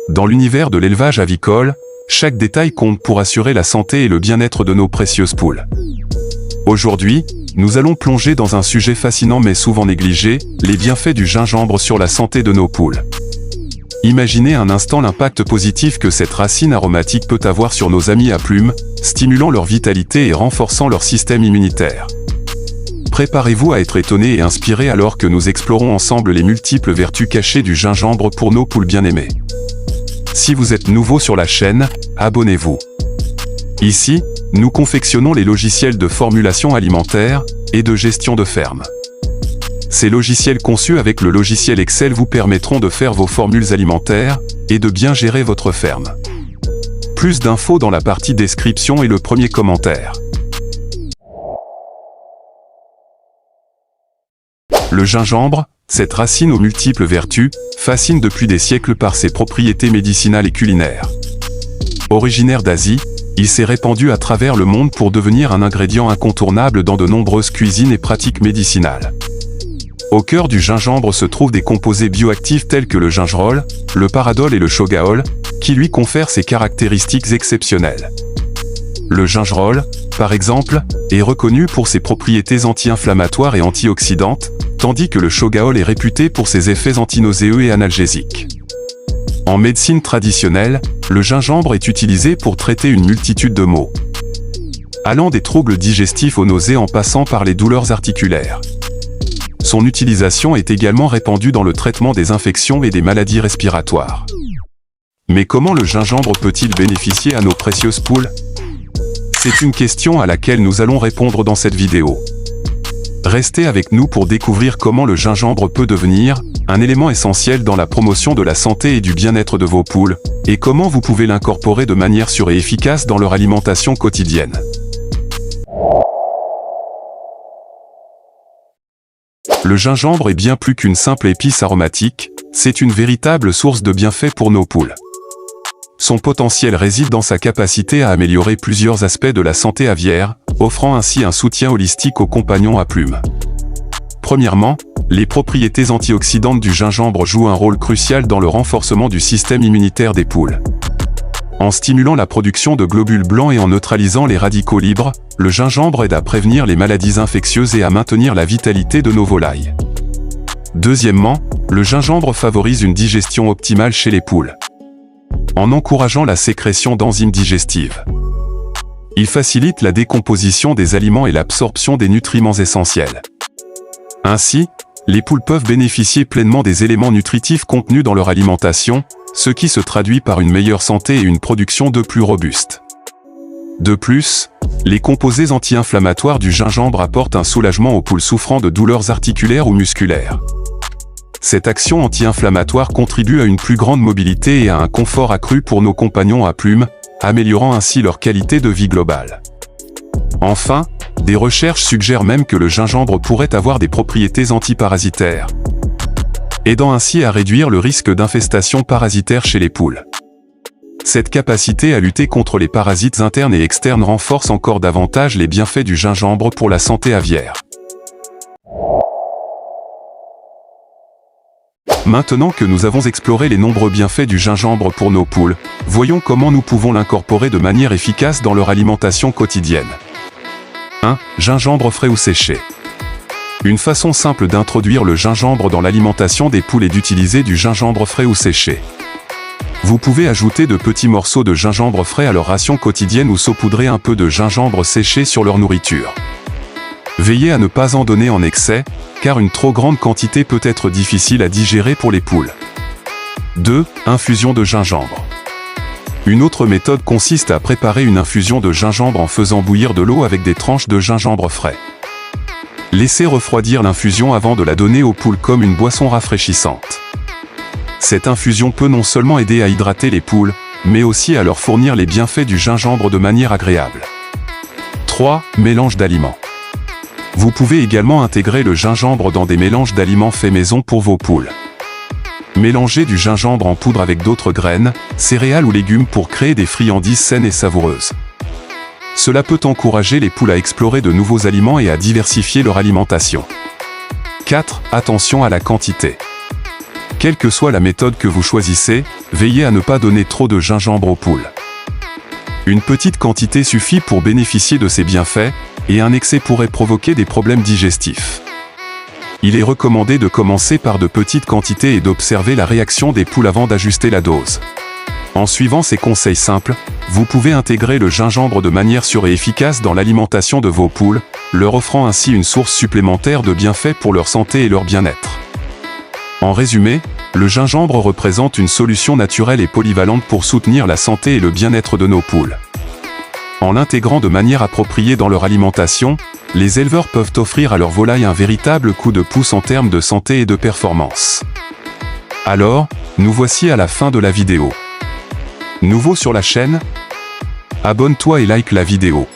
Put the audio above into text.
Dans l'univers de l'élevage avicole, chaque détail compte pour assurer la santé et le bien-être de nos précieuses poules. Aujourd'hui, nous allons plonger dans un sujet fascinant mais souvent négligé, les bienfaits du gingembre sur la santé de nos poules. Imaginez un instant l'impact positif que cette racine aromatique peut avoir sur nos amis à plumes, stimulant leur vitalité et renforçant leur système immunitaire. Préparez-vous à être étonné et inspiré alors que nous explorons ensemble les multiples vertus cachées du gingembre pour nos poules bien-aimées. Si vous êtes nouveau sur la chaîne, abonnez-vous. Ici, nous confectionnons les logiciels de formulation alimentaire et de gestion de ferme. Ces logiciels conçus avec le logiciel Excel vous permettront de faire vos formules alimentaires et de bien gérer votre ferme. Plus d'infos dans la partie description et le premier commentaire. Le gingembre, cette racine aux multiples vertus, fascine depuis des siècles par ses propriétés médicinales et culinaires. Originaire d'Asie, il s'est répandu à travers le monde pour devenir un ingrédient incontournable dans de nombreuses cuisines et pratiques médicinales. Au cœur du gingembre se trouvent des composés bioactifs tels que le gingerol, le paradol et le shogaol, qui lui confèrent ses caractéristiques exceptionnelles. Le gingerol, par exemple, est reconnu pour ses propriétés anti-inflammatoires et antioxydantes, tandis que le shogaol est réputé pour ses effets antinauséeux et analgésiques. En médecine traditionnelle, le gingembre est utilisé pour traiter une multitude de maux, allant des troubles digestifs aux nausées en passant par les douleurs articulaires. Son utilisation est également répandue dans le traitement des infections et des maladies respiratoires. Mais comment le gingembre peut-il bénéficier à nos précieuses poules? C'est une question à laquelle nous allons répondre dans cette vidéo. Restez avec nous pour découvrir comment le gingembre peut devenir un élément essentiel dans la promotion de la santé et du bien-être de vos poules, et comment vous pouvez l'incorporer de manière sûre et efficace dans leur alimentation quotidienne. Le gingembre est bien plus qu'une simple épice aromatique, c'est une véritable source de bienfaits pour nos poules. Son potentiel réside dans sa capacité à améliorer plusieurs aspects de la santé aviaire, offrant ainsi un soutien holistique aux compagnons à plumes. Premièrement, les propriétés antioxydantes du gingembre jouent un rôle crucial dans le renforcement du système immunitaire des poules. En stimulant la production de globules blancs et en neutralisant les radicaux libres, le gingembre aide à prévenir les maladies infectieuses et à maintenir la vitalité de nos volailles. Deuxièmement, le gingembre favorise une digestion optimale chez les poules, en encourageant la sécrétion d'enzymes digestives. Il facilite la décomposition des aliments et l'absorption des nutriments essentiels. Ainsi, les poules peuvent bénéficier pleinement des éléments nutritifs contenus dans leur alimentation, ce qui se traduit par une meilleure santé et une production d'œufs plus robuste. De plus, les composés anti-inflammatoires du gingembre apportent un soulagement aux poules souffrant de douleurs articulaires ou musculaires. Cette action anti-inflammatoire contribue à une plus grande mobilité et à un confort accru pour nos compagnons à plumes, améliorant ainsi leur qualité de vie globale. Enfin, des recherches suggèrent même que le gingembre pourrait avoir des propriétés antiparasitaires, aidant ainsi à réduire le risque d'infestation parasitaire chez les poules. Cette capacité à lutter contre les parasites internes et externes renforce encore davantage les bienfaits du gingembre pour la santé aviaire. Maintenant que nous avons exploré les nombreux bienfaits du gingembre pour nos poules, voyons comment nous pouvons l'incorporer de manière efficace dans leur alimentation quotidienne. 1. Gingembre frais ou séché. Une façon simple d'introduire le gingembre dans l'alimentation des poules est d'utiliser du gingembre frais ou séché. Vous pouvez ajouter de petits morceaux de gingembre frais à leur ration quotidienne ou saupoudrer un peu de gingembre séché sur leur nourriture. Veillez à ne pas en donner en excès, car une trop grande quantité peut être difficile à digérer pour les poules. 2. Infusion de gingembre. Une autre méthode consiste à préparer une infusion de gingembre en faisant bouillir de l'eau avec des tranches de gingembre frais. Laissez refroidir l'infusion avant de la donner aux poules comme une boisson rafraîchissante. Cette infusion peut non seulement aider à hydrater les poules, mais aussi à leur fournir les bienfaits du gingembre de manière agréable. 3. Mélange d'aliments. Vous pouvez également intégrer le gingembre dans des mélanges d'aliments faits maison pour vos poules. Mélangez du gingembre en poudre avec d'autres graines, céréales ou légumes pour créer des friandises saines et savoureuses. Cela peut encourager les poules à explorer de nouveaux aliments et à diversifier leur alimentation. 4. Attention à la quantité. Quelle que soit la méthode que vous choisissez, veillez à ne pas donner trop de gingembre aux poules. Une petite quantité suffit pour bénéficier de ses bienfaits, et un excès pourrait provoquer des problèmes digestifs. Il est recommandé de commencer par de petites quantités et d'observer la réaction des poules avant d'ajuster la dose. En suivant ces conseils simples, vous pouvez intégrer le gingembre de manière sûre et efficace dans l'alimentation de vos poules, leur offrant ainsi une source supplémentaire de bienfaits pour leur santé et leur bien-être. En résumé, le gingembre représente une solution naturelle et polyvalente pour soutenir la santé et le bien-être de nos poules. En l'intégrant de manière appropriée dans leur alimentation, les éleveurs peuvent offrir à leurs volailles un véritable coup de pouce en termes de santé et de performance. Alors, nous voici à la fin de la vidéo. Nouveau sur la chaîne? Abonne-toi et like la vidéo.